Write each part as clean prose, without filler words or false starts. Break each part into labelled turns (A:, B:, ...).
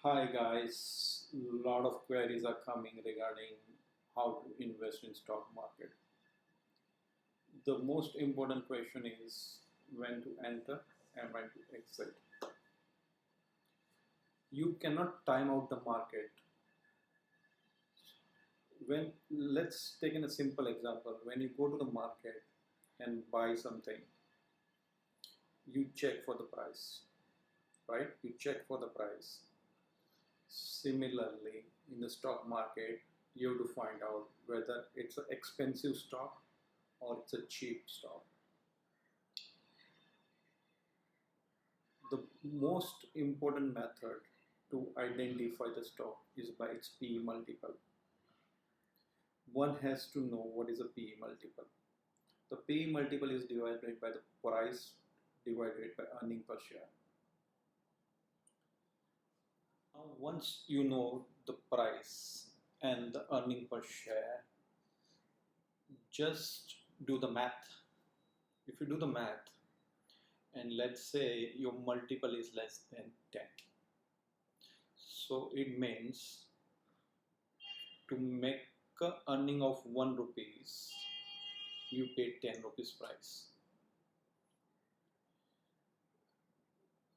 A: Hi guys, lot of queries are coming regarding how to invest in stock market. The most important question is when to enter and when to exit. You cannot time out the market. Let's take in a simple example. When you go to the market and buy something, you check for the price, right? You check for the price. Similarly, in the stock market, you have to find out whether it's an expensive stock or it's a cheap stock. The most important method to identify the stock is by its PE multiple. One has to know what is a PE multiple. The PE multiple is divided by the price divided by earning per share. Now, once you know the price and the earning per share, just do the math. If you do the math, and let's say your multiple is less than 10, so it means to make a earning of 1 rupees, you pay 10 rupees price.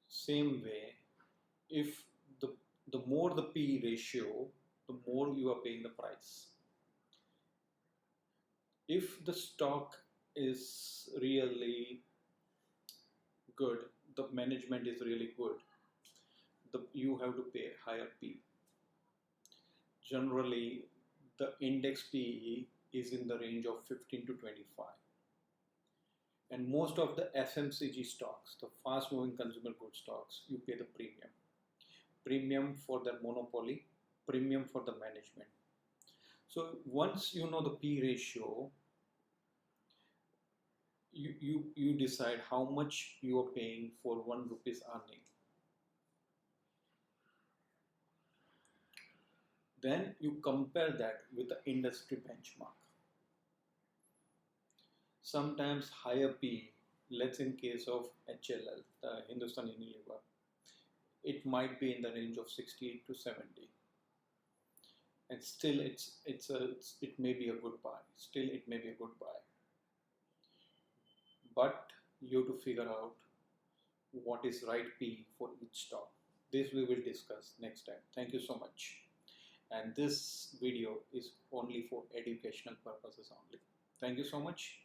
A: Same way, if the more the P ratio, the more you are paying the price. If the stock is really good, the management is really good, you have to pay higher P. Generally, the index PE is in the range of 15 to 25. And most of the FMCG stocks, the fast moving consumer goods stocks, you pay the premium. Premium for the monopoly, premium for the management. So once you know the P ratio, you decide how much you are paying for 1 rupees earning. Then you compare that with the industry benchmark. Sometimes higher P, let's in case of HLL, the Hindustan Unilever, it might be in the range of 60 to 70. And still it may be a good buy. Still it may be a good buy. But you have to figure out what is right P for each stock. This we will discuss next time. Thank you so much. And this video is only for educational purposes only. Thank you so much.